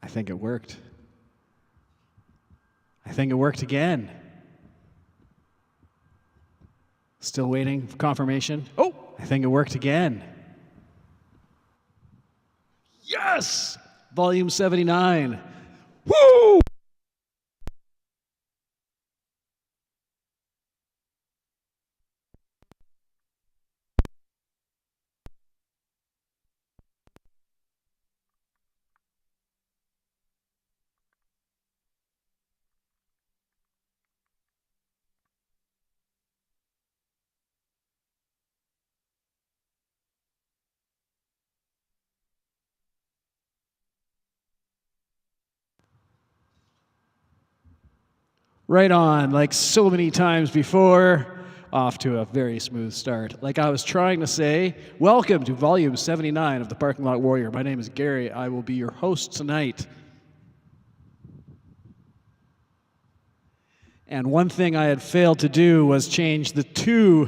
I think it worked. I think it worked again. Still waiting for confirmation. Oh, I think it worked again. Yes! Volume 79. Woo! Right on, like so many times before, off to a very smooth start. Like I was trying to say, welcome to volume 79 of the Parking Lot Warrior. My name is Gary. I will be your host tonight. And one thing I had failed to do was change the two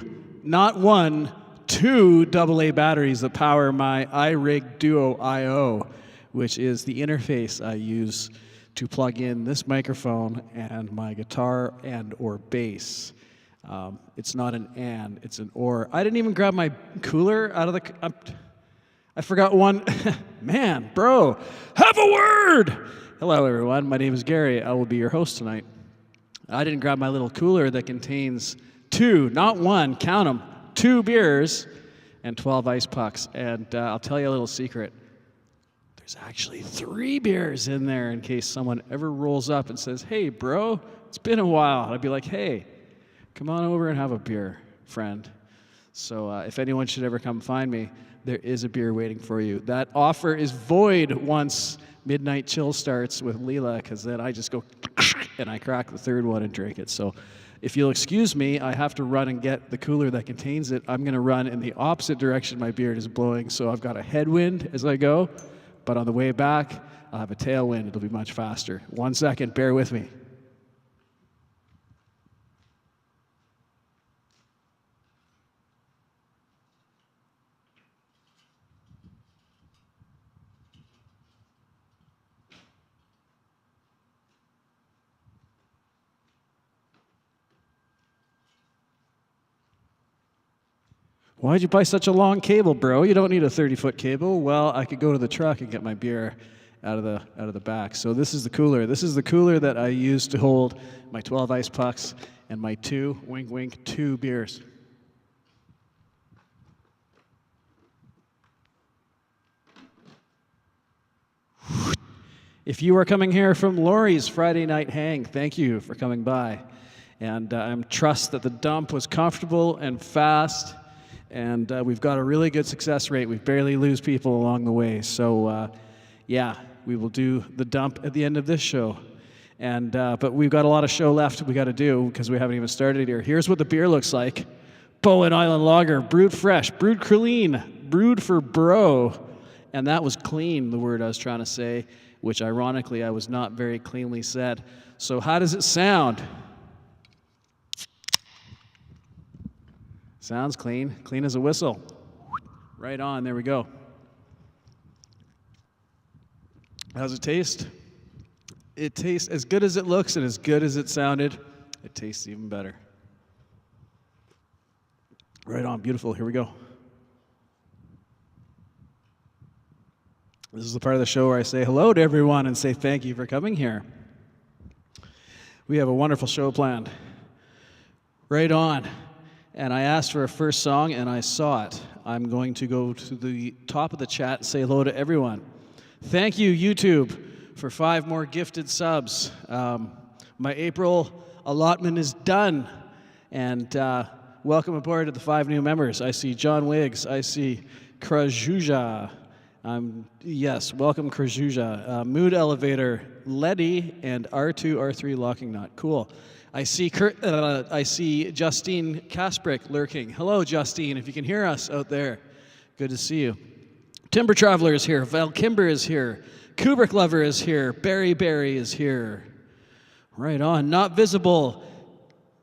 AA batteries that power my iRig Duo IO, which is the interface I use to plug in this microphone and my guitar and or bass. It's not an and, it's an or. I didn't even grab my cooler out of the... I forgot one. Man, bro, have a word! Hello, everyone. My name is Gary. I will be your host tonight. I didn't grab my little cooler that contains two, not one, count them, 2 beers and 12 ice pucks. And I'll tell you a little secret. There's actually 3 beers in there in case someone ever rolls up and says, hey, bro, it's been a while. I'd be like, hey, come on over and have a beer, friend. So if anyone should ever come find me, there is a beer waiting for you. That offer is void once Midnight Chill starts with Leela, because then I just go and I crack the 3rd one and drink it. So if you'll excuse me, I have to run and get the cooler that contains it. I'm going to run in the opposite direction my beard is blowing, so I've got a headwind as I go. But on the way back, I'll have a tailwind. It'll be much faster. 1 second, bear with me. Why'd you buy such a long cable, bro? You don't need a 30-foot cable. Well, I could go to the truck and get my beer out of the back. So this is the cooler. This is the cooler that I use to hold my 12 ice pucks and my 2, wink, wink, 2 beers. If you are coming here from Laurie's Friday night hang, thank you for coming by. And I trust that the dump was comfortable and fast. And we've got a really good success rate. We barely lose people along the way. So, yeah, we will do the dump at the end of this show. And but we've got a lot of show left we got to do because we haven't even started here. Here's what the beer looks like. Bowen Island Lager, brewed fresh, brewed clean, brewed for bro. And that was clean, the word I was trying to say, which ironically I was not very cleanly said. So how does it sound? Sounds clean. Clean as a whistle. Right on. There we go. How's it taste? It tastes as good as it looks and as good as it sounded. It tastes even better. Right on. Beautiful. Here we go. This is the part of the show where I say hello to everyone and say thank you for coming here. We have a wonderful show planned. Right on. And I asked for a first song, and I saw it. I'm going to go to the top of the chat and say hello to everyone. Thank you, YouTube, for 5 more gifted subs. My April allotment is done. And welcome aboard to the 5 new members. I see John Wiggs. I see Krajuja. Yes, welcome Krajuja. Mood Elevator, Letty, and R2, R3 Locking Knot. Cool. I see Justine Kasprick lurking. Hello, Justine, if you can hear us out there. Good to see you. Timber Traveler is here. Val Kimber is here. Kubrick Lover is here. Barry is here. Right on. Not Visible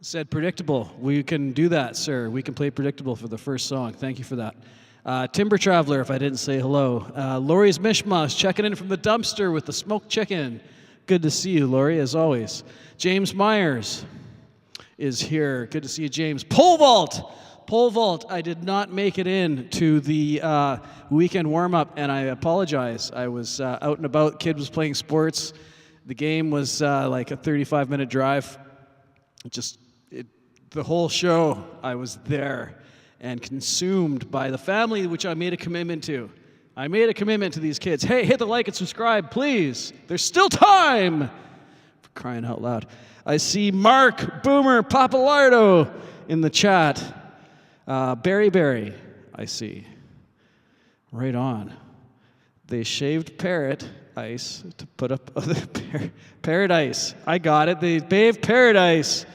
said predictable. We can do that, sir. We can play predictable for the first song. Thank you for that. Timber Traveler, if I didn't say hello. Lori's Mishmash checking in from the dumpster with the smoked chicken. Good to see you, Lori, as always. James Myers is here. Good to see you, James. Pole vault! Pole vault. I did not make it in to the weekend warm-up, and I apologize. I was out and about. Kid was playing sports. The game was like a 35-minute drive. The whole show, I was there and consumed by the family, which I made a commitment to. I made a commitment to these kids. Hey, hit the like and subscribe, please. There's still time! For crying out loud. I see Mark Boomer Papalardo in the chat. Barry, I see. Right on. They shaved Parrot Ice to put up Paradise. I got it. They paved Paradise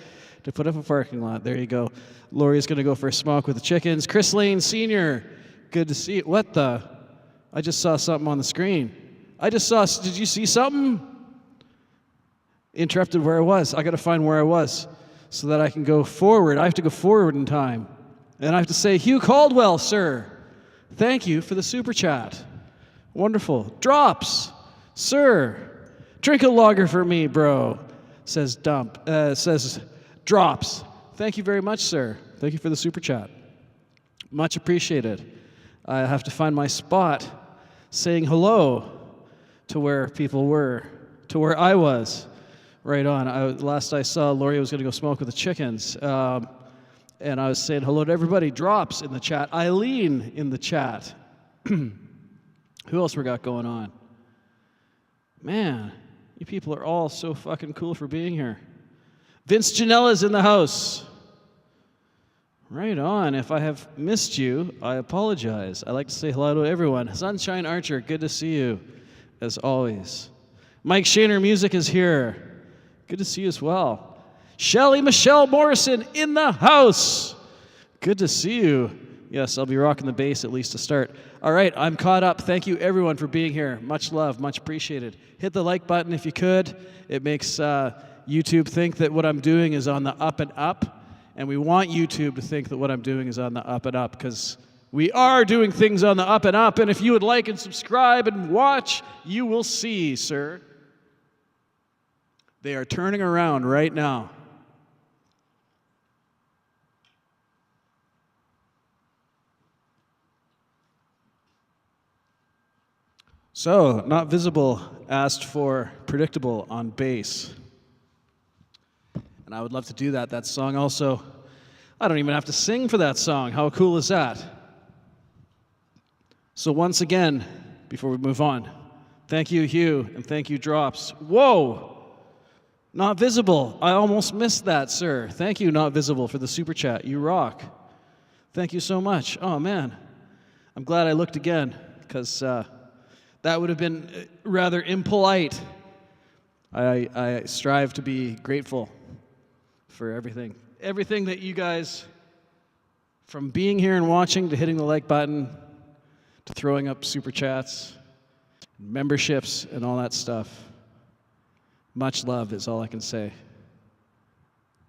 to put up a parking lot. There you go. Lori's going to go for a smoke with the chickens. Chris Lane Sr., good to see you. What the? I just saw something on the screen. Did you see something? Interrupted where I was. I got to find where I was so that I can go forward. I have to go forward in time. And I have to say, Hugh Caldwell, sir, thank you for the super chat. Wonderful. Drops, sir, drink a lager for me, bro, says Drops. Thank you very much, sir. Thank you for the super chat. Much appreciated. I have to find my spot saying hello to where people were, to where I was. Right on. Last I saw, Lori was going to go smoke with the chickens. And I was saying hello to everybody. Drops in the chat. Eileen in the chat. Who else we got going on? Man, you people are all so fucking cool for being here. Vince Janella's in the house. Right on. If I have missed you, I apologize. I like to say hello to everyone. Sunshine Archer, good to see you, as always. Mike Shaner Music is here. Good to see you as well. Shelly Michelle Morrison in the house. Good to see you. Yes, I'll be rocking the bass at least to start. All right, I'm caught up. Thank you, everyone, for being here. Much love, much appreciated. Hit the like button if you could. It makes YouTube think that what I'm doing is on the up and up. And we want YouTube to think that what I'm doing is on the up and up, because we are doing things on the up and up. And if you would like and subscribe and watch, you will see, sir. They are turning around right now. So, Not Visible asked for Predictable on bass. And I would love to do that. That song also, I don't even have to sing for that song. How cool is that? So once again, before we move on, thank you, Hugh, and thank you, Drops. Whoa! Not Visible. I almost missed that, sir. Thank you, Not Visible, for the super chat. You rock. Thank you so much. Oh, man. I'm glad I looked again, because that would have been rather impolite. I strive to be grateful for everything. Everything that you guys, from being here and watching to hitting the like button to throwing up super chats, memberships, and all that stuff. Much love is all I can say.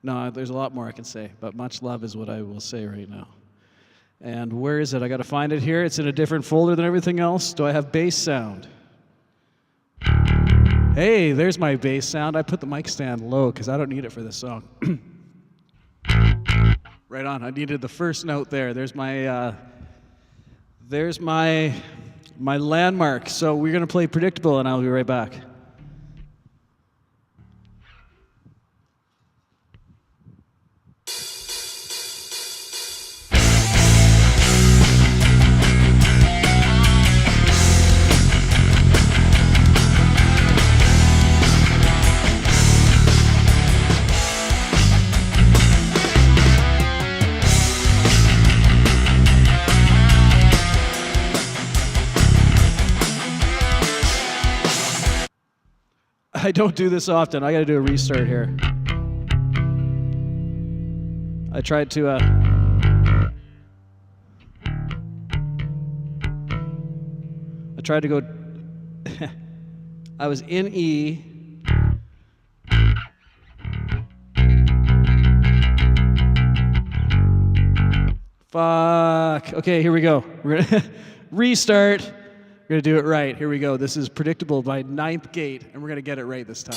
No, there's a lot more I can say, but much love is what I will say right now. And where is it? I got to find it here. It's in a different folder than everything else. Do I have bass sound? Hey, there's my bass sound. I put the mic stand low because I don't need it for this song. Right on. I needed the first note there. There's my landmark. So we're going to play Predictable, and I'll be right back. I don't do this often. I got to do a restart here. I tried to go I was in E. Fuck. Okay, here we go. We're gonna restart. We're gonna do it right. Here we go. This is Predictable by Ninth Gate, and we're gonna get it right this time.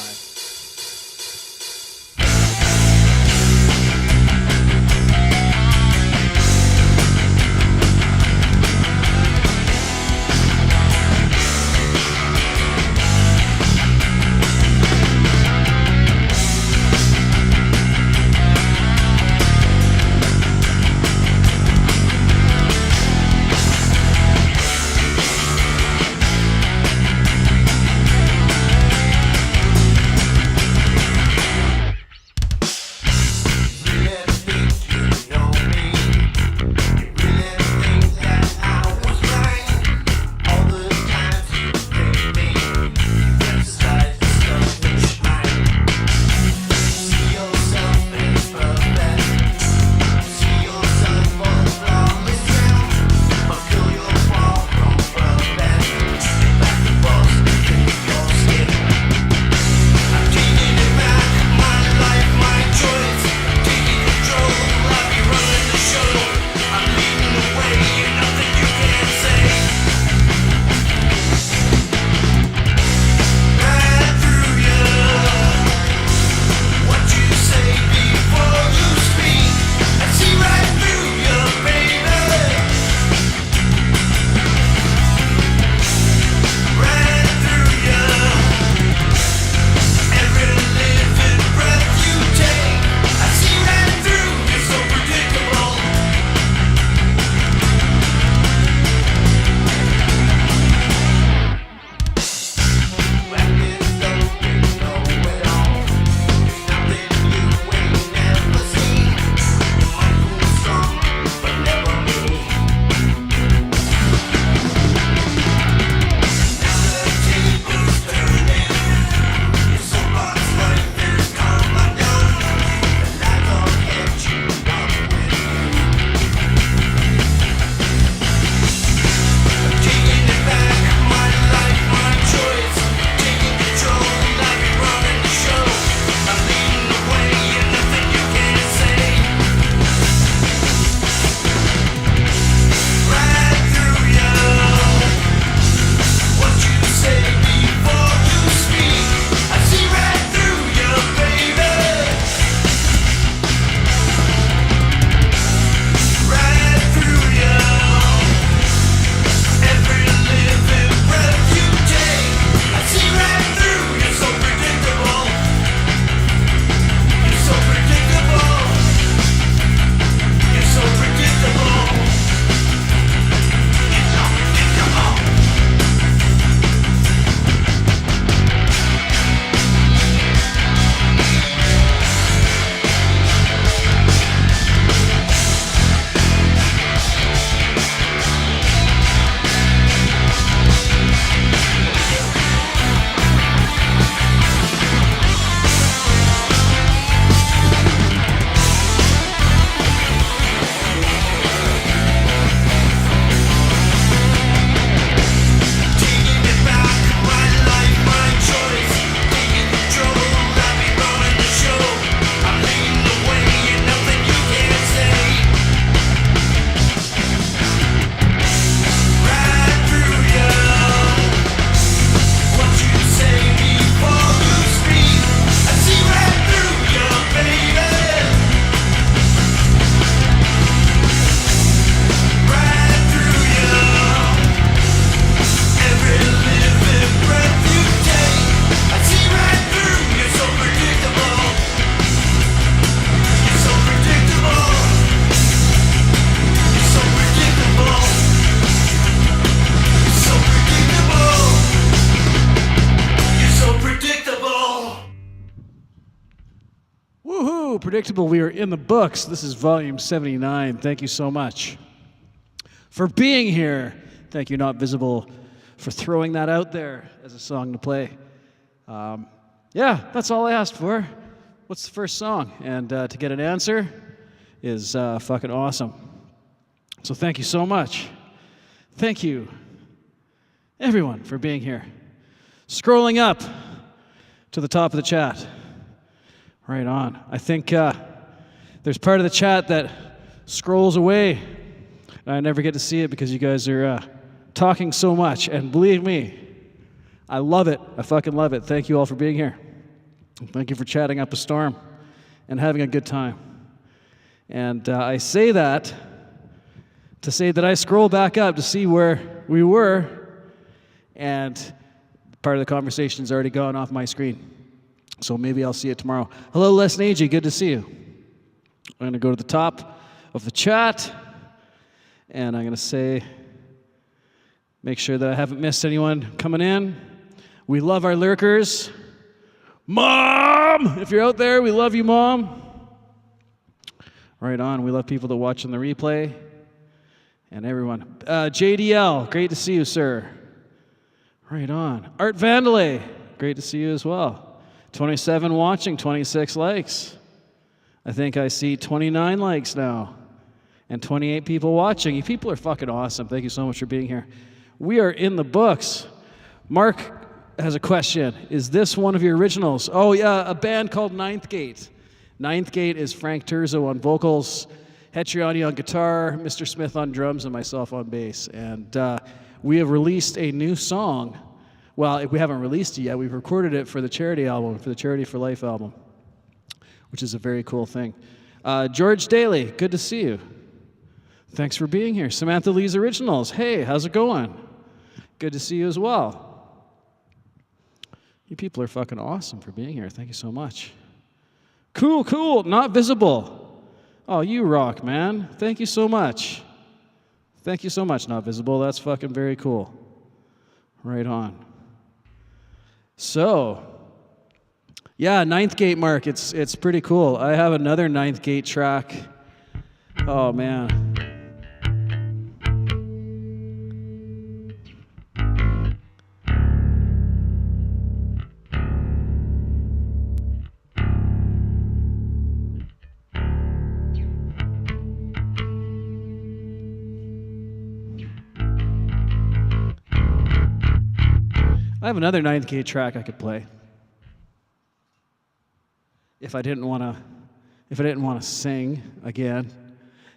Predictable, we are in the books. This is volume 79. Thank you so much for being here. Thank you, Not Visible, for throwing that out there as a song to play. Yeah, that's all I asked for. What's the first song? And to get an answer is fucking awesome. So thank you so much. Thank you, everyone, for being here. Scrolling up to the top of the chat. Right on. I think there's part of the chat that scrolls away And I never get to see it because you guys are talking so much. And believe me, I love it. I fucking love it. Thank you all for being here. Thank you for chatting up a storm and having a good time. And I say that to say that I scroll back up to see where we were, and part of the conversation's already gone off my screen. So maybe I'll see it tomorrow. Hello, Les Nagy. Good to see you. I'm going to go to the top of the chat, and I'm going to say, make sure that I haven't missed anyone coming in. We love our lurkers. Mom! If you're out there, we love you, Mom. Right on. We love people that watch on the replay. And everyone. JDL, great to see you, sir. Right on. Art Vandalay, great to see you as well. 27 watching, 26 likes. I think I see 29 likes now. And 28 people watching. You people are fucking awesome. Thank you so much for being here. We are in the books. Mark has a question. Is this one of your originals? Oh, yeah, a band called Ninth Gate. Ninth Gate is Frank Turzo on vocals, Hetriani on guitar, Mr. Smith on drums, and myself on bass. And we have released a new song. Well, we haven't released it yet. We've recorded it for the charity album, for the Charity for Life album, which is a very cool thing. George Daly, good to see you. Thanks for being here. Samantha Lee's Originals. Hey, how's it going? Good to see you as well. You people are fucking awesome for being here. Thank you so much. Cool, cool. Not visible. Oh, you rock, man. Thank you so much. Thank you so much, Not Visible. That's fucking very cool. Right on. So, yeah, Ninth Gate, Mark. It's pretty cool. I have another Ninth Gate track. Oh, man. I have another Ninth Gate track I could play. If I didn't want to sing again.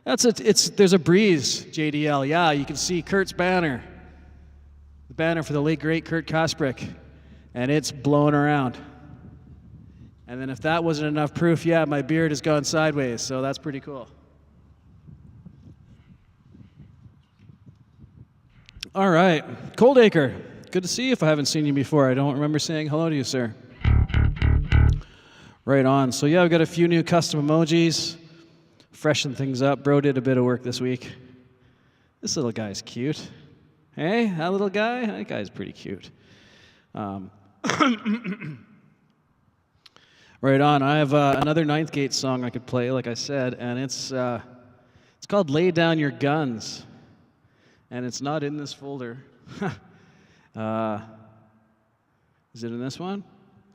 There's a breeze, JDL. Yeah, you can see Kurt's banner. The banner for the late great Kurt Kasprick. And it's blowing around. And then if that wasn't enough proof, yeah, my beard has gone sideways, so that's pretty cool. All right, Coldacre. Good to see you if I haven't seen you before. I don't remember saying hello to you, sir. Right on. So yeah, we've got a few new custom emojis. Freshen things up. Bro did a bit of work this week. This little guy's cute. Hey, that little guy? That guy's pretty cute. Right on. I have another Ninth Gate song I could play, like I said, and it's called Lay Down Your Guns. And it's not in this folder. Is it in this one?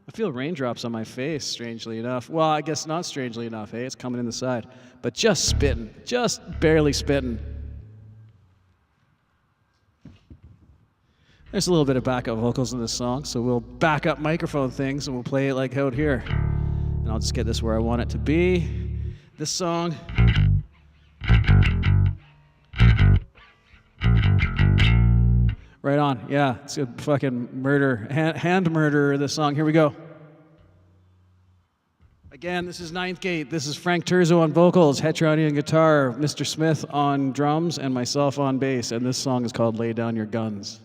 I feel raindrops on my face, strangely enough. Well, I guess not strangely enough, hey? It's coming in the side. But just spitting. Just barely spitting. There's a little bit of backup vocals in this song, so we'll back up microphone things and we'll play it like out here. And I'll just get this where I want it to be. This song... Right on, yeah, it's a fucking murder, hand murder, this song. Here we go. Again, this is Ninth Gate. This is Frank Turzo on vocals, Hetriani on guitar, Mr. Smith on drums, and myself on bass. And this song is called Lay Down Your Guns.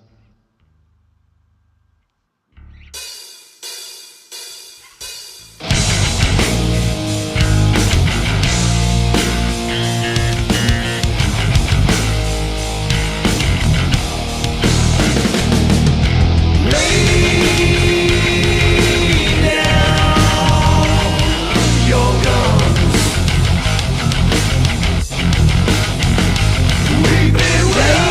We've been waiting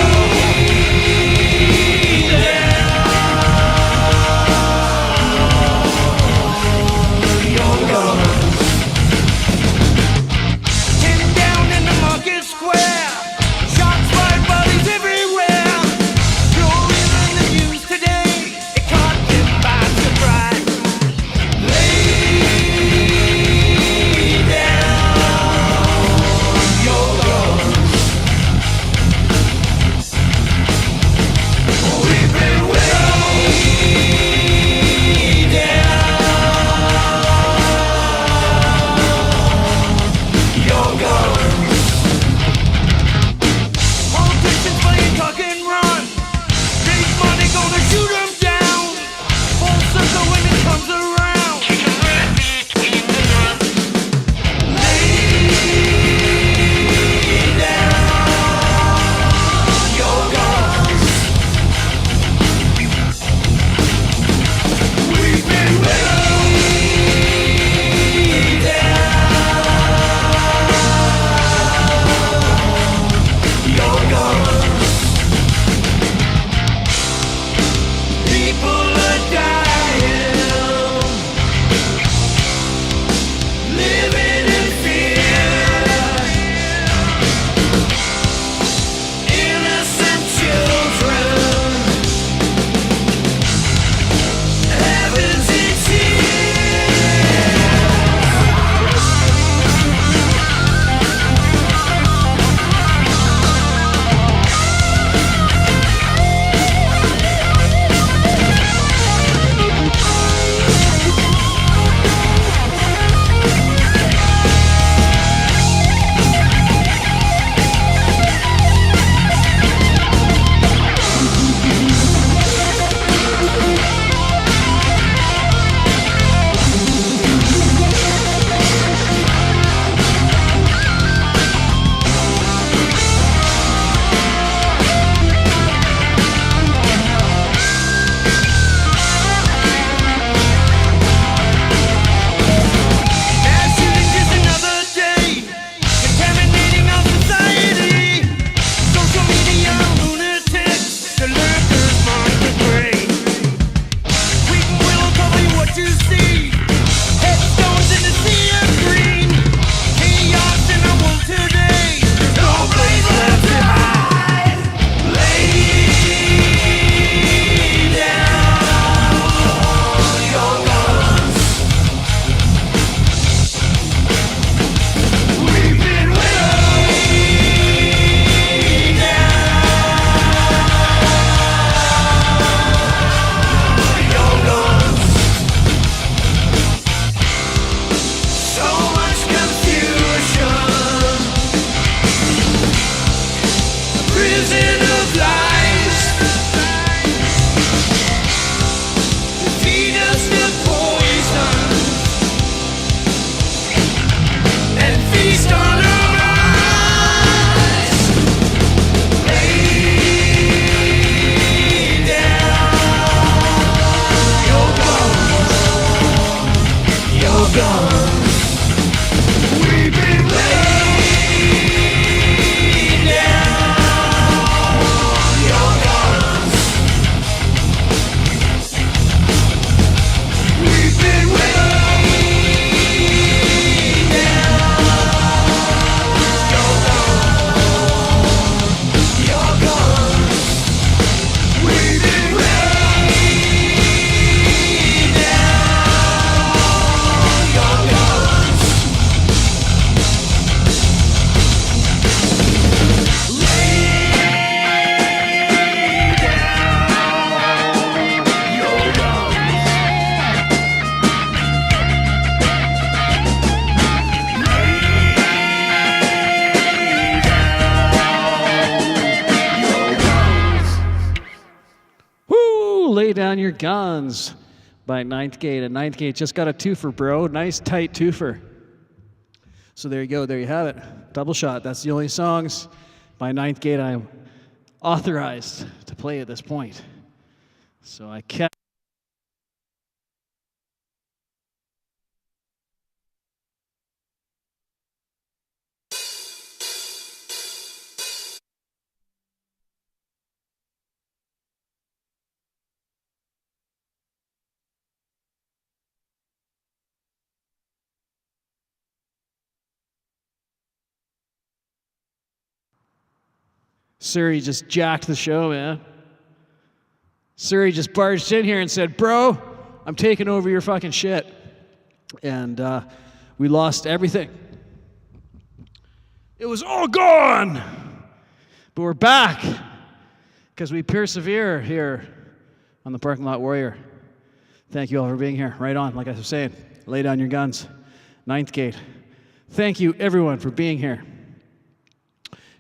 Lay Down Your Guns by Ninth Gate. And Ninth Gate just got a twofer, bro. Nice, tight twofer. So there you go. There you have it. Double shot. That's the only songs by Ninth Gate I'm authorized to play at this point. So I kept. Suri just jacked the show, man. Suri just barged in here and said, bro, I'm taking over your fucking shit. And we lost everything. It was all gone. But we're back because we persevere here on the Parking Lot Warrior. Thank you all for being here. Right on, like I was saying, lay down your guns. Ninth Gate. Thank you, everyone, for being here.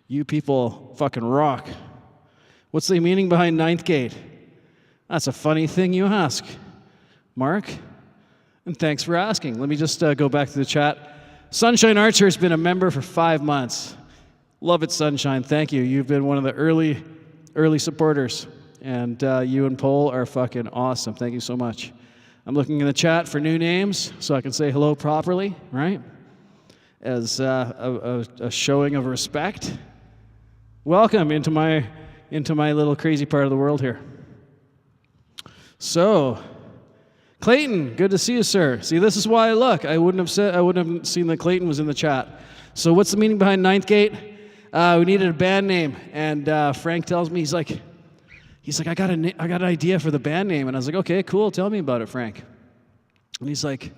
You people fucking rock. What's the meaning behind Ninth Gate? That's a funny thing you ask, Mark. And thanks for asking. Let me just go back to the chat. Sunshine Archer has been a member for 5 months. Love it, Sunshine. Thank you. You've been one of the early supporters. And you and Paul are fucking awesome. Thank you so much. I'm looking in the chat for new names so I can say hello properly, right? As a showing of respect. Welcome into my little crazy part of the world here. So, Clayton, good to see you, sir. See, this is why I look. I wouldn't have seen that Clayton was in the chat. So, what's the meaning behind Ninth Gate? We needed a band name, and Frank tells me he's like, I got an idea for the band name, and I was like, okay, cool. Tell me about it, Frank. And he's like,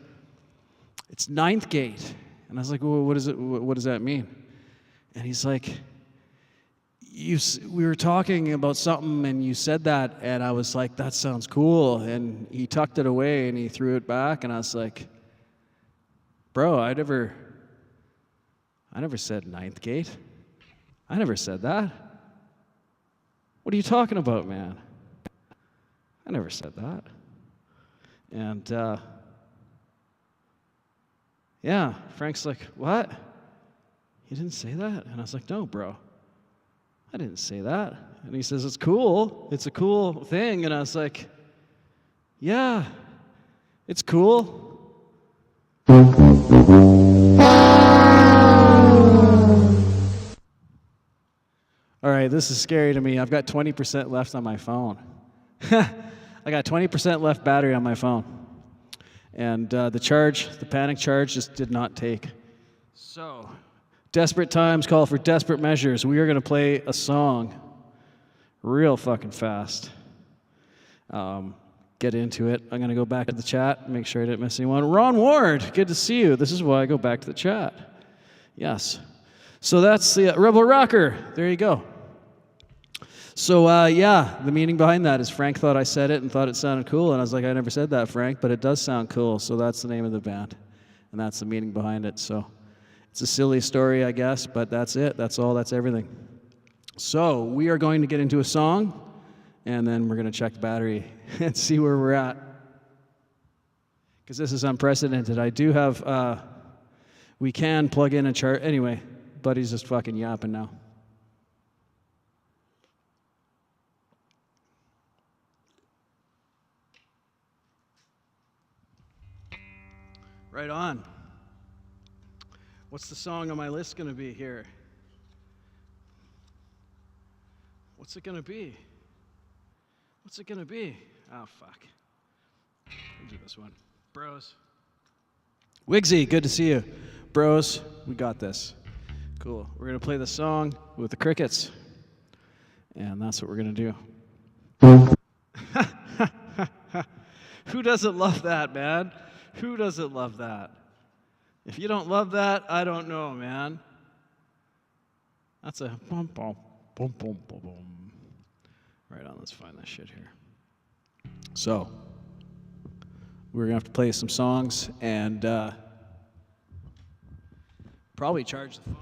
it's Ninth Gate, and I was like, well, what is it? What does that mean? And he's like, we were talking about something and you said that, and I was like, that sounds cool. And he tucked it away and he threw it back, and I was like, bro, I never said Ninth Gate. I never said that. What are you talking about, man? I never said that. And yeah, Frank's like, what? You didn't say that? And I was like, no, bro. I didn't say that. And he says, it's cool. It's a cool thing. And I was like, yeah, it's cool. All right, this is scary to me. I've got 20% left on my phone. I got 20% left battery on my phone. And the panic charge just did not take. So, desperate times call for desperate measures. We are going to play a song real fucking fast. Get into it. I'm going to go back to the chat, make sure I didn't miss anyone. Ron Ward, good to see you. This is why I go back to the chat. Yes. So that's the Rebel Rocker. There you go. So, yeah, the meaning behind that is Frank thought I said it and thought it sounded cool, and I was like, I never said that, Frank, but it does sound cool, so that's the name of the band, and that's the meaning behind it. So it's a silly story, I guess, but that's it. That's all. That's everything. So we are going to get into a song, and then we're going to check the battery and see where we're at, because this is unprecedented. I do have, we can plug in a chart. Anyway, Buddy's just fucking yapping now. Right on. What's the song on my list going to be here? What's it going to be? What's it going to be? Oh, fuck. I'll do this one. Bros. Wigsy, good to see you. Bros, we got this. Cool. We're going to play the song with the crickets. And that's what we're going to do. Who doesn't love that, man? Who doesn't love that? If you don't love that, I don't know, man. That's a bum bum bum bum bum bum. Right on, let's find that shit here. So, we're gonna have to play some songs and probably charge the phone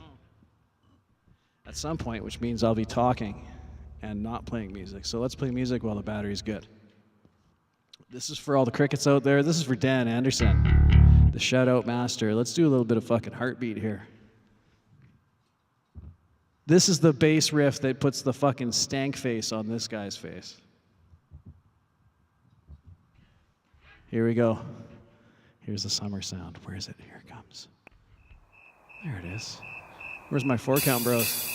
at some point, which means I'll be talking and not playing music. So let's play music while the battery's good. This is for all the crickets out there. This is for Dan Anderson, the shout-out master. Let's do a little bit of fucking heartbeat here. This is the bass riff that puts the fucking stank face on this guy's face. Here we go. Here's the summer sound. Where is it? Here it comes. There it is. Where's my 4-count, bros?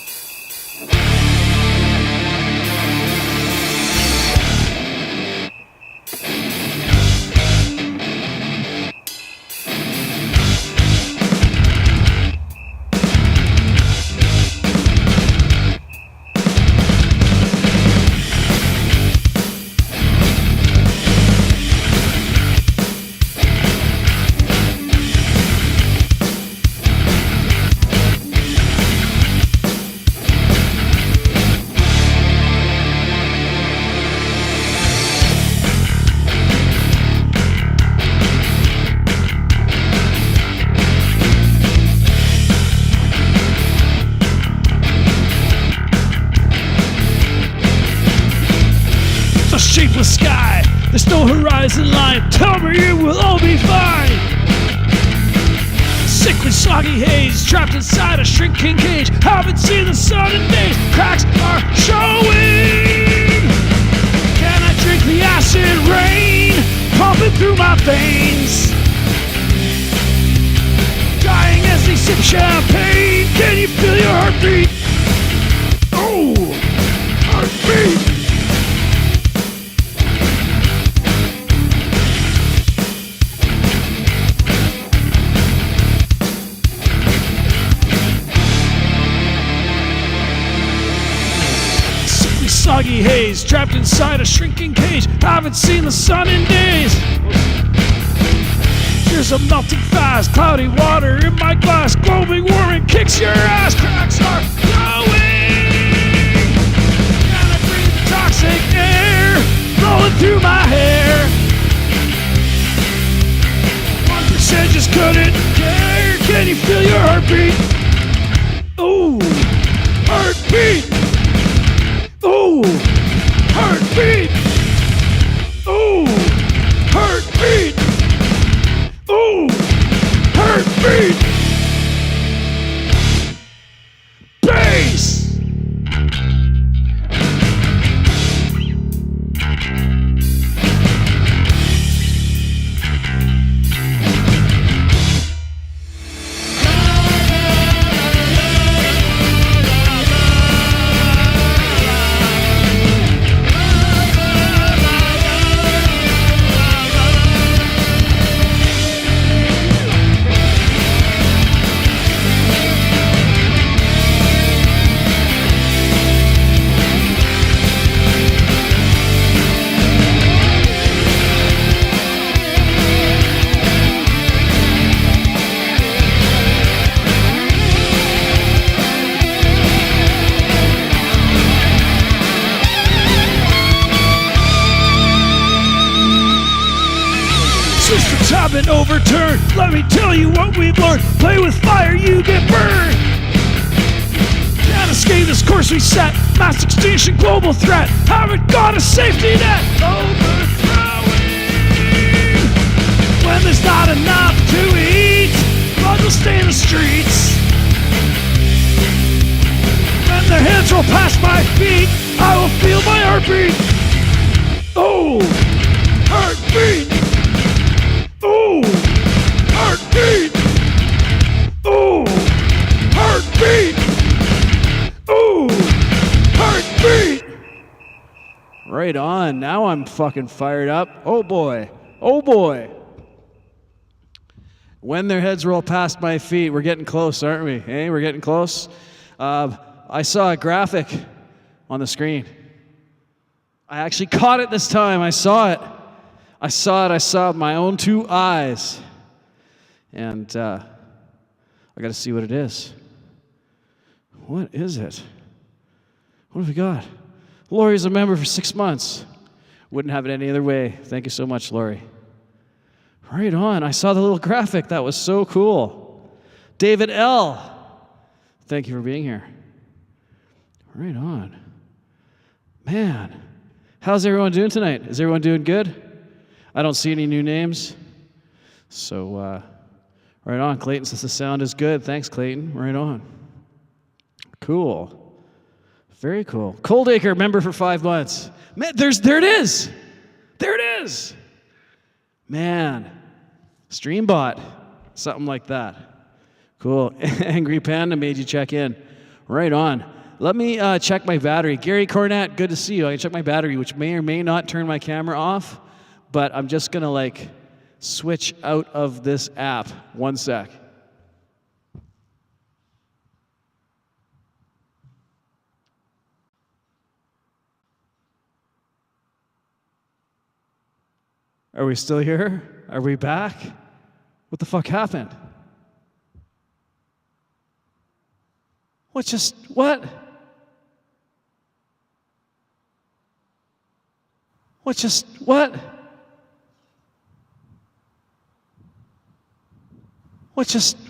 Shapeless sky, there's no horizon line. Tell me it will all be fine. Sickly soggy haze, trapped inside a shrinking cage. Haven't seen the sun in days, cracks are showing. Can I drink the acid rain pumping through my veins? Dying as they sip champagne. Can you feel your heartbeat? Oh, heartbeat. Soggy haze, trapped inside a shrinking cage. Haven't seen the sun in days. Tears are melting fast, cloudy water in my glass. Global warming kicks your ass. Cracks are growing. Can I breathe toxic air blowing through my hair? 1% just couldn't care. Can you feel your heartbeat? Ooh, heartbeat. Ooh, heartbeat! Ooh, heartbeat! Ooh, heartbeat! Bass! Systems have been overturned. Let me tell you what we've learned. Play with fire, you get burned. Can't escape this course we set. Mass extinction, global threat. Haven't got a safety net. Overthrowing. When there's not enough to eat, blood will stain the streets. When their hands roll past my feet, I will feel my heartbeat. Oh, heartbeat. Ooh, heartbeat. Right on. Now I'm fucking fired up. Oh boy. Oh boy. When their heads roll past my feet, we're getting close, aren't we? Hey, we're getting close. I saw a graphic on the screen. I actually caught it this time. I saw it. I saw it with my own two eyes. And I got to see what it is. What is it? What have we got? Lori's a member for 6 months. Wouldn't have it any other way. Thank you so much, Lori. Right on. I saw the little graphic. That was so cool. David L. Thank you for being here. Right on. Man, how's everyone doing tonight? Is everyone doing good? I don't see any new names. So, right on. Clayton says the sound is good. Thanks, Clayton. Right on. Cool. Very cool. Coldacre, member for 5 months. Man, there it is. There it is. Man, Streambot, something like that. Cool. Angry Panda made you check in. Right on. Let me check my battery. Gary Cornett, good to see you. I can check my battery, which may or may not turn my camera off, but I'm just going to switch out of this app. 1 sec. Are we still here? Are we back? What the fuck happened? What?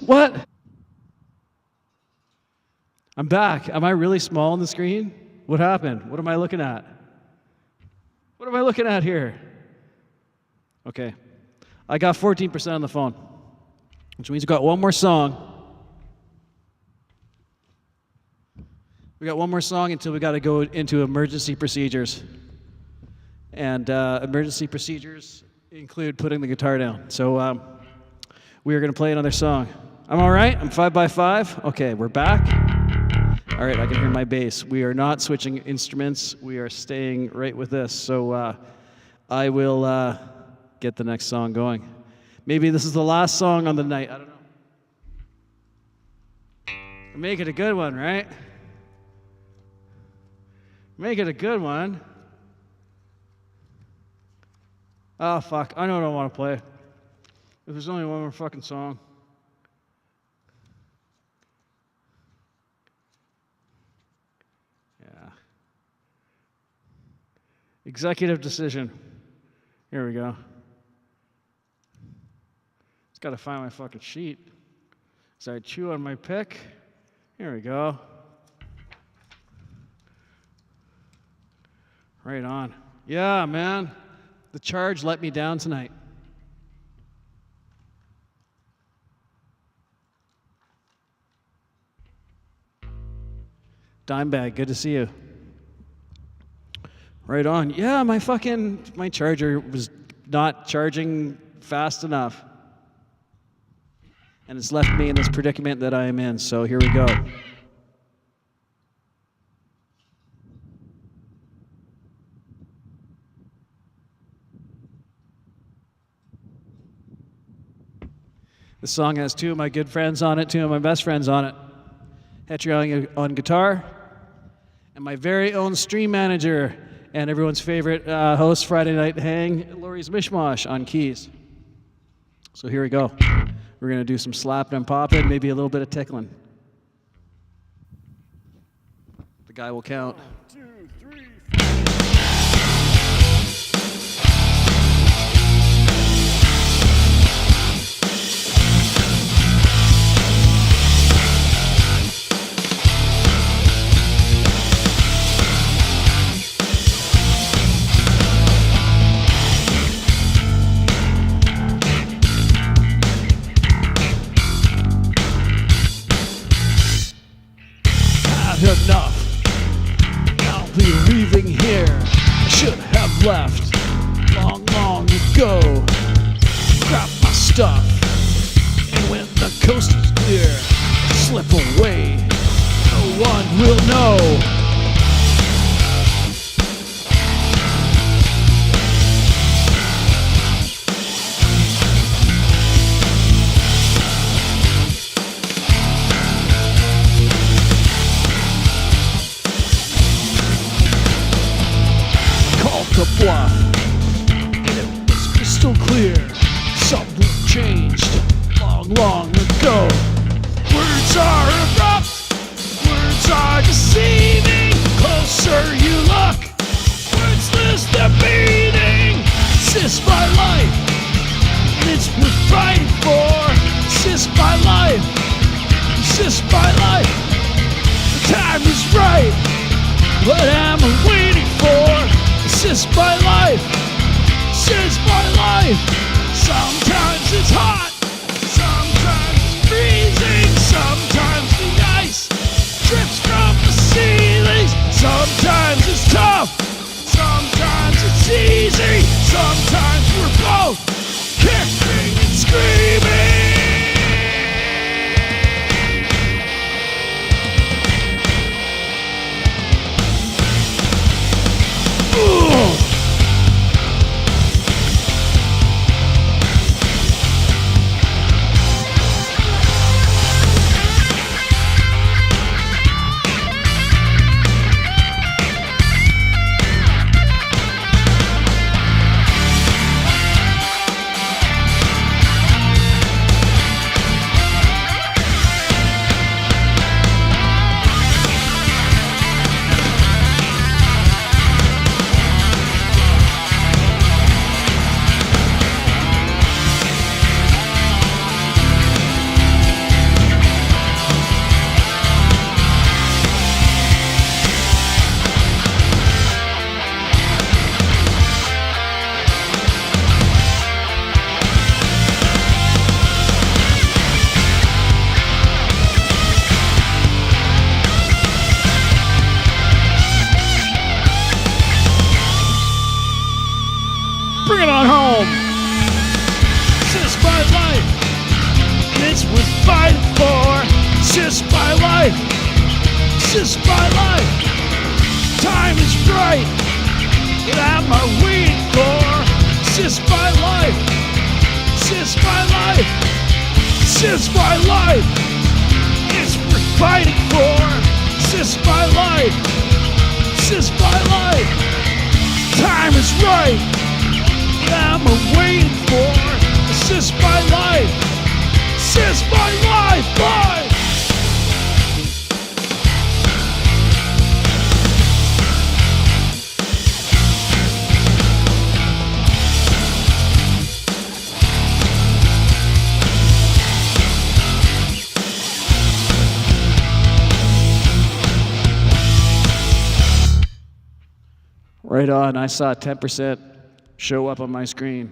What? I'm back. Am I really small on the screen? What happened? What am I looking at? What am I looking at here? Okay. I got 14% on the phone, which means we got one more song. We got one more song until we got to go into emergency procedures. And emergency procedures include putting the guitar down. So we are going to play another song. I'm all right? I'm 5x5? Okay, we're back. All right, I can hear my bass. We are not switching instruments. We are staying right with this. So I will get the next song going. Maybe this is the last song on the night. I don't know. Make it a good one, right? Make it a good one. Oh, fuck. I know what I want to play. If there's only one more fucking song. Yeah. Executive decision. Here we go. Just got to find my fucking sheet. So I chew on my pick. Here we go. Right on. Yeah, man. The charge let me down tonight. Dimebag, good to see you. Right on. Yeah, my charger was not charging fast enough. And it's left me in this predicament that I am in, so here we go. The song has two of my good friends on it, two of my best friends on it. Hetry on guitar, and my very own stream manager and everyone's favorite host, Friday Night Hang, Lori's Mishmash on keys. So here we go. We're going to do some slapping and popping, maybe a little bit of tickling. The guy will count. 1, 2, 3, Enough. I'll be leaving here. I should have left long, long ago. Grab my stuff, and when the coast is clear, slip away. No one will know. It's just my life. The time is right. What am I waiting for? It's just my life. It's just my life. Sometimes it's hot. Sometimes it's freezing. Sometimes the ice drips from the ceilings. Sometimes it's tough. Sometimes it's easy. Sometimes we're both kicking and screaming. Bring it on home. It's just my life. It's worth fighting for. It's just my life. It's just my life. Time is right. What am I waiting for? It's just my life. It's just my life. It's just my life. It's worth fighting for. It's just my life. It's just my life. Time is right. I'm waiting for. It's just my life. It's just my life. Life. Right on. I saw 10% show up on my screen.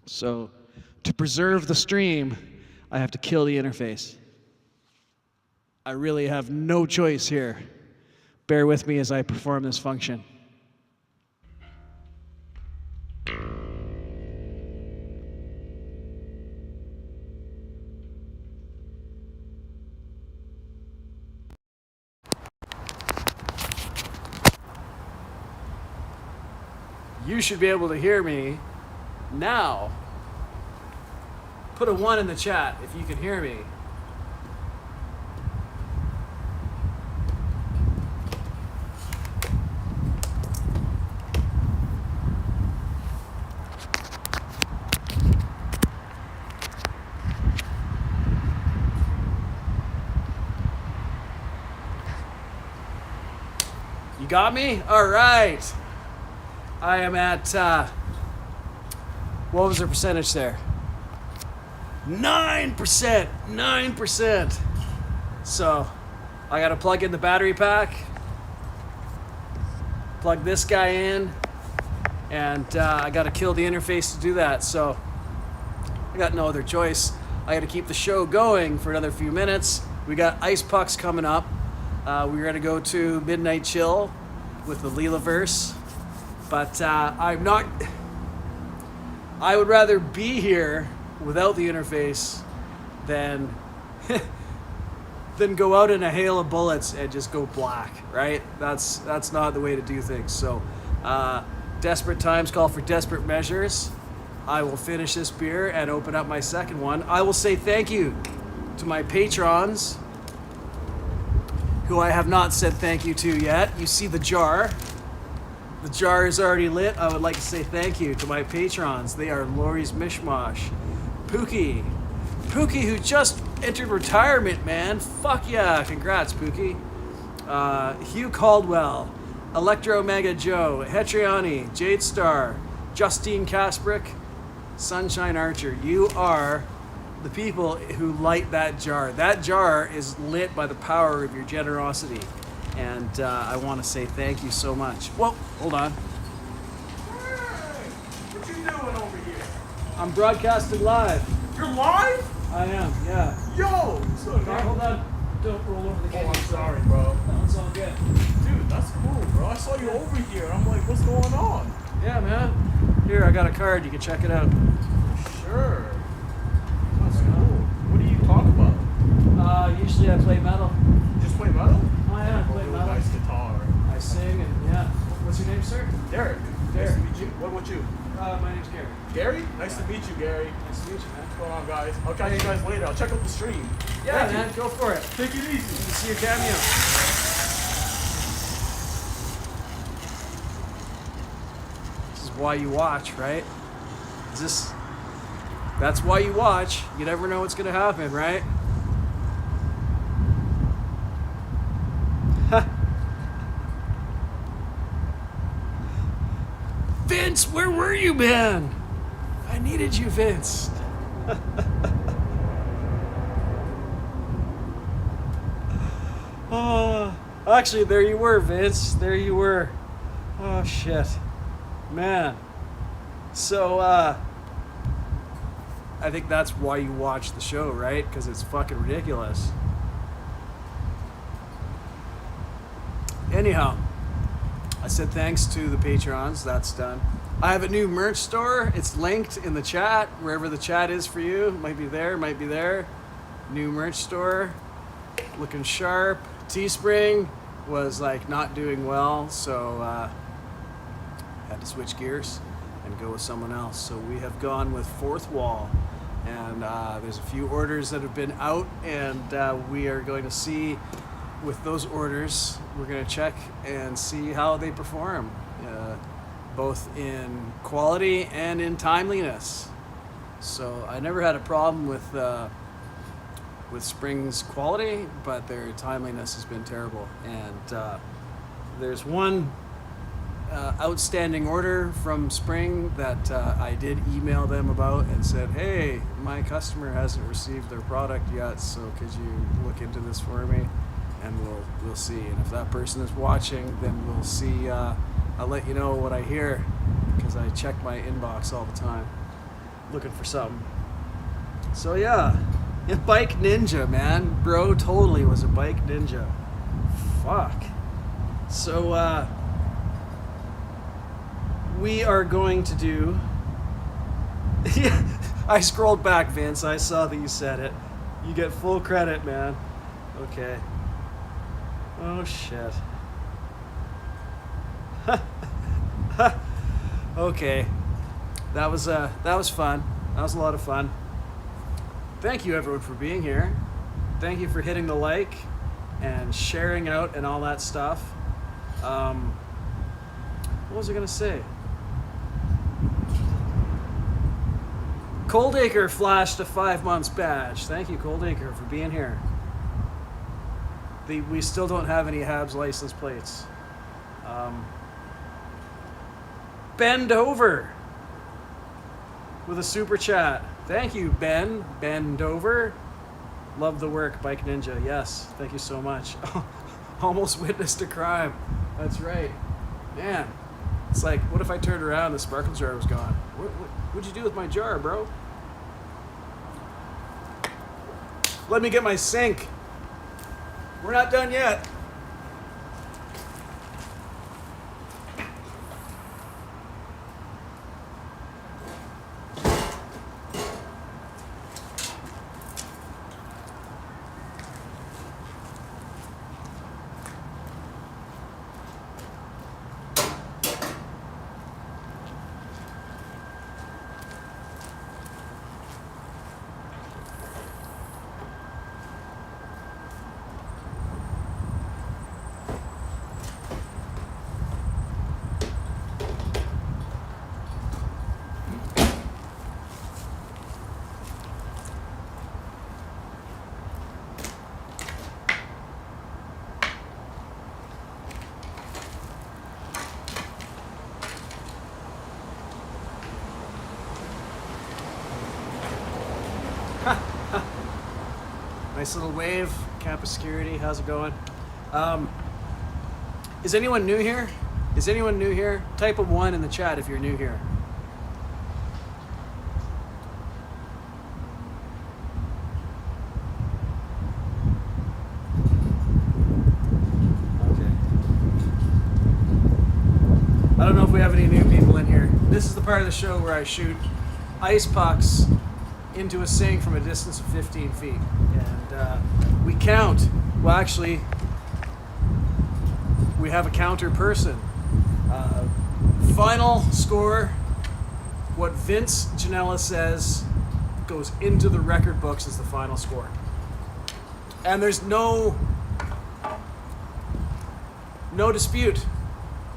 So to preserve the stream, I have to kill the interface. I really have no choice here. Bear with me as I perform this function. You should be able to hear me now. Put a 1 in the chat if you can hear me. You got me? All right. I am at, what was the percentage there? 9%, 9%. So I gotta plug in the battery pack, plug this guy in, and I gotta kill the interface to do that. So I got no other choice. I gotta keep the show going for another few minutes. We got Ice Pucks coming up. We're gonna go to Midnight Chill with the Leelaverse. But I'm not, I would rather be here without the interface than go out in a hail of bullets and just go black, right? That's not the way to do things. So desperate times call for desperate measures. I will finish this beer and open up my second one. I will say thank you to my patrons, who I have not said thank you to yet. You see the jar. The jar is already lit. I would like to say thank you to my patrons. They are Lori's Mishmash, Pookie, who just entered retirement, man. Fuck yeah, congrats, Pookie. Hugh Caldwell, Electro Mega Joe, Hetriani, Jade Star, Justine Kasprick, Sunshine Archer. You are the people who light that jar. That jar is lit by the power of your generosity. And I want to say thank you so much. Whoa, hold on. Hey, what you doing over here? I'm broadcasting live. You're live? I am, yeah. Yo! So, Hold on. Don't roll over the Oh, game. I'm sorry, bro. No, it's all good. Dude, that's cool, bro. I saw you over here. I'm like, what's going on? Yeah, man. Here, I got a card. You can check it out. Sure. That's cool. What do you talk about? Usually I play metal. Just play metal? Oh, yeah, I play Oh, metal. nice guitar. I sing and, yeah. What's your name, sir? Derek. Nice Derek. to meet you. What about you? My name's Gary. Gary? Nice to meet you, Gary. Nice to meet you, man. What's going on, guys? I'll catch you guys later. I'll check out the stream. Yeah, Thank man, go for it. Take it easy. Good to see your cameo. This is why you watch, right? Is this... That's why you watch. You never know what's going to happen, right? Vince, where were you, man? I needed you, Vince. Oh, actually, there you were, Vince. There you were. Oh, shit. Man. So, I think that's why you watch the show, right? Because it's fucking ridiculous. Anyhow, I said thanks to the Patrons. That's done. I have a new merch store. It's linked in the chat, wherever the chat is for you. Might be there, might be there. New merch store. Looking sharp. Teespring was like not doing well, so had to switch gears and go with someone else. So we have gone with Fourth Wall, and there's a few orders that have been out, and we are going to see with those orders, we're going to check and see how they perform, both in quality and in timeliness. So I never had a problem with Spring's quality, but their timeliness has been terrible. And there's one outstanding order from Spring that I did email them about and said, hey, my customer hasn't received their product yet, so could you look into this for me? And we'll see. And if that person is watching, then we'll see. I'll let you know what I hear, because I check my inbox all the time looking for something. So yeah, Bike Ninja, man. Bro totally was a Bike Ninja. Fuck. So we are going to do... Yeah, I scrolled back, Vince. I saw that you said it. You get full credit, man. Okay. Oh, shit. Okay. That was fun. That was a lot of fun. Thank you, everyone, for being here. Thank you for hitting the like and sharing out and all that stuff. What was I going to say? Coldacre flashed a 5 months badge. Thank you, Coldacre, for being here. We still don't have any Habs license plates. Bend Over with a super chat. Thank you, Ben. Bend Over. Love the work, Bike Ninja. Yes, thank you so much. Almost witnessed a crime. That's right. Man, it's like, what if I turned around and the sparkle jar was gone? What'd you do with my jar, bro? Let me get my sink. We're not done yet. Nice little wave. Campus security, how's it going? Is anyone new here? Is anyone new here? Type a 1 in the chat if you're new here. Okay. I don't know if we have any new people in here. This is the part of the show where I shoot ice pucks into a sink from a distance of 15 feet. And we count. Well, actually, we have a counter person. Final score, what Vince Ginella says goes into the record books as the final score. And there's no dispute.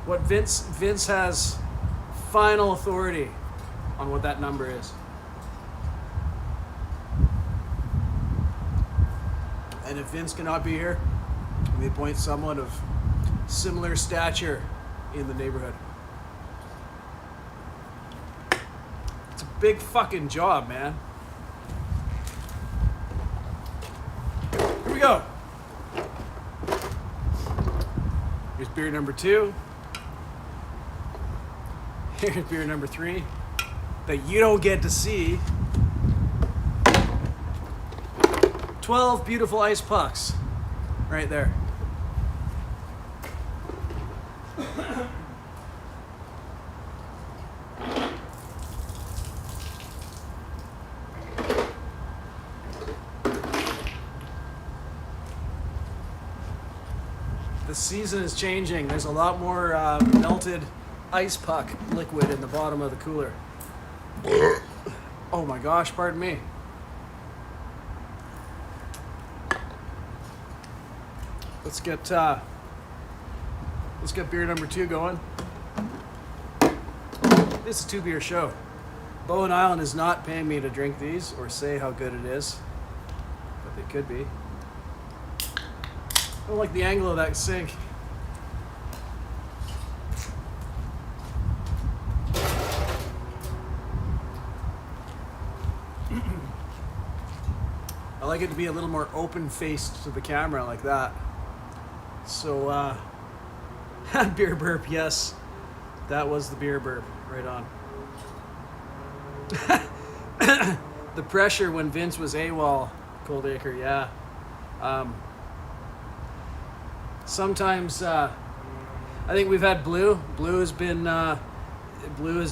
What Vince has final authority on what that number is. And if Vince cannot be here, we appoint someone of similar stature in the neighborhood. It's a big fucking job, man. Here we go. Here's beer number 2. Here's beer number 3 that you don't get to see. 12 beautiful ice pucks right there. The season is changing. There's a lot more melted ice puck liquid in the bottom of the cooler. Oh my gosh, pardon me. Let's get beer number 2 going. This is a 2-beer show. Bowen Island is not paying me to drink these or say how good it is, but they could be. I don't like the angle of that sink. I like it to be a little more open-faced to the camera like that. So, beer burp, yes. That was the beer burp. Right on. The pressure when Vince was AWOL, Coldacre, yeah. Sometimes, I think we've had Blue. Blue has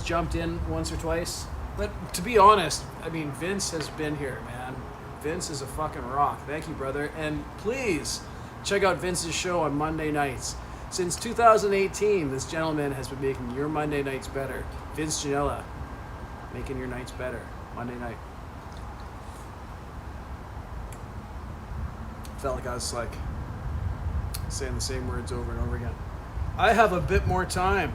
jumped in once or twice. But to be honest, I mean, Vince has been here, man. Vince is a fucking rock. Thank you, brother. And please check out Vince's show on Monday nights. Since 2018, this gentleman has been making your Monday nights better. Vince Ginella, making your nights better. Monday night. Felt like I was like saying the same words over and over again. I have a bit more time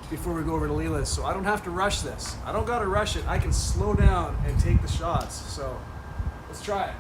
before we go over to Leela's, so I don't have to rush this. I don't gotta rush it. I can slow down and take the shots. So let's try it.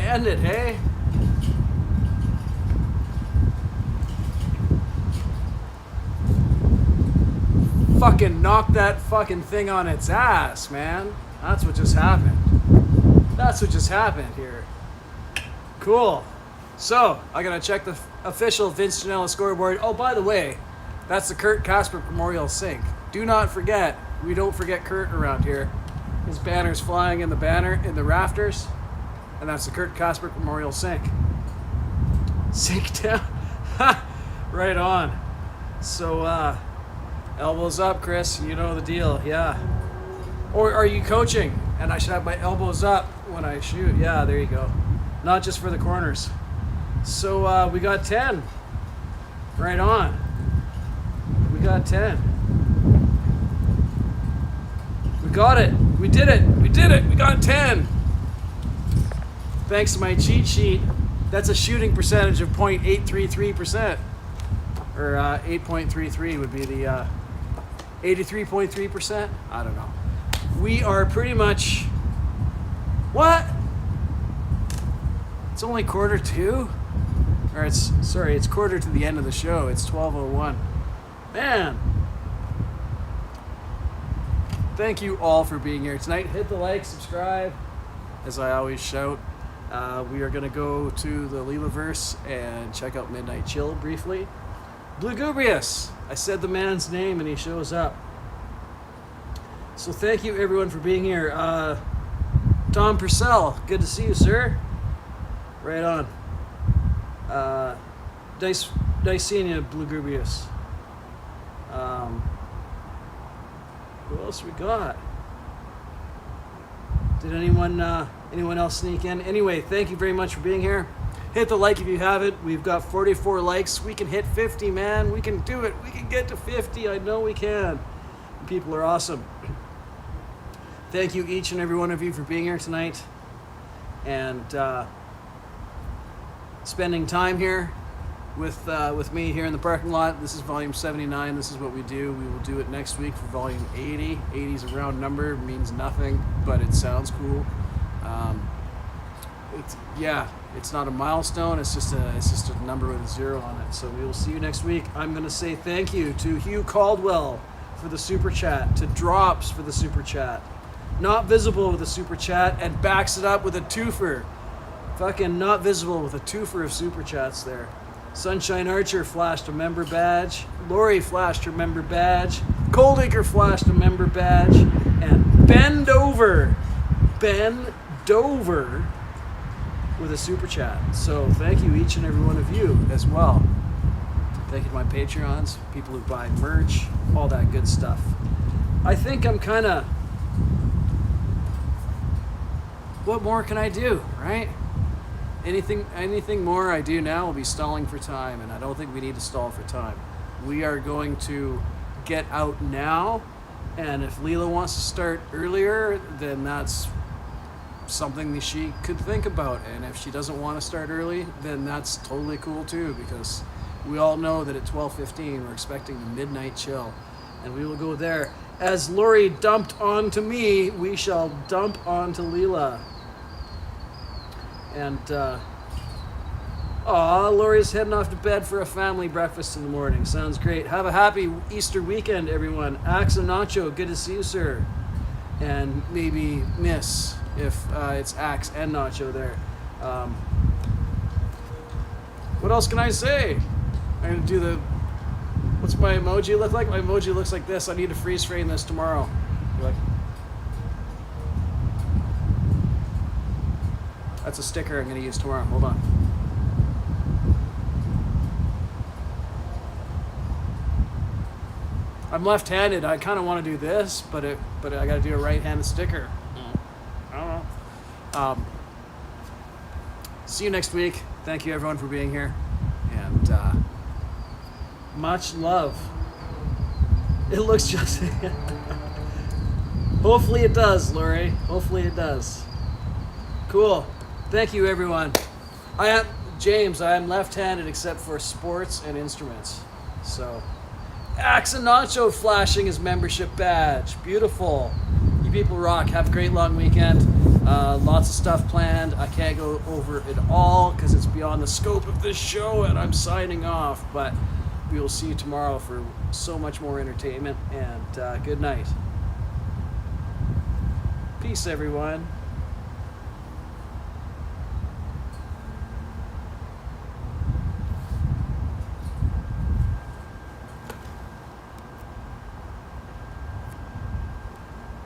end it, hey? Fucking knock that fucking thing on its ass, man. That's what just happened. That's what just happened here. Cool. So, I gotta check the official Vince Janela scoreboard. Oh, by the way, that's the Kurt Casper Memorial Sink. Do not forget, we don't forget Kurt around here. His banner's flying in the rafters, and that's the Kurt Casper Memorial Sink. Sink down. Right on. So, elbows up, Chris. You know the deal. Yeah. Or are you coaching? And I should have my elbows up when I shoot. Yeah, there you go. Not just for the corners. So we got 10. Right on. We got 10. We got it. We did it. We did it. We got 10. Thanks to my cheat sheet. That's a shooting percentage of 0.833%. Or 8.33 would be the 83.3%. I don't know. We are pretty much... What? It's only 1:45? Or it's quarter to the end of the show. It's 12:01. Man. Thank you all for being here tonight. Hit the like, subscribe, as I always shout. We are going to go to the Leelaverse and check out Midnight Chill briefly. Bluegubrious. I said the man's name and he shows up. So thank you everyone for being here. Tom Purcell, good to see you, sir. Right on. Nice seeing you, Bluegubrious. Who else we got? Did anyone else sneak in? Anyway, thank you very much for being here. Hit the like if you haven't. We've got 44 likes. We can hit 50, man. We can do it. We can get to 50. I know we can. People are awesome. Thank you each and every one of you for being here tonight and spending time here with me here in the parking lot. This is volume 79. This is what we do. We will do it next week for volume 80. 80 is a round number. It means nothing, but it sounds cool. It's not a milestone. It's just a number with a 0 on it. So we will see you next week. I'm going to say thank you to Hugh Caldwell for the super chat, to Drops for the super chat, Not Visible with a super chat, and backs it up with a twofer. Fucking Not Visible with a twofer of super chats there. Sunshine Archer flashed a member badge. Lori flashed her member badge. Coldacre flashed a member badge. And Ben Dover with a super chat. So thank you each and every one of you as well. Thank you to my Patreons, people who buy merch, all that good stuff. I think I'm kind of... What more can I do, right? Anything more I do now will be stalling for time, and I don't think we need to stall for time. We are going to get out now, and if Leela wants to start earlier, then that's something that she could think about. And if she doesn't want to start early, then that's totally cool too, because we all know that at 12:15 we're expecting the Midnight Chill, and we will go there. As Lori dumped onto me, we shall dump onto Leela. And Lori's heading off to bed for a family breakfast in the morning. Sounds great. Have a happy Easter weekend, everyone. Axe and Nacho, good to see you, sir. And maybe Miss, if it's Axe and Nacho there. What else can I say? I'm gonna do the... What's my emoji look like? My emoji looks like this. I need to freeze frame this tomorrow. Like... That's a sticker I'm gonna use tomorrow. Hold on. I'm left-handed. I kind of want to do this, but I got to do a right-handed sticker. I don't know. See you next week. Thank you everyone for being here, and much love. It looks just. Hopefully it does, Lori. Hopefully it does. Cool. Thank you everyone. I am James. I am left-handed except for sports and instruments. So. Axe and Nacho flashing his membership badge. Beautiful. You people rock. Have a great long weekend. Lots of stuff planned. I can't go over it all because it's beyond the scope of this show, and I'm signing off. But we will see you tomorrow for so much more entertainment, and good night. Peace, everyone.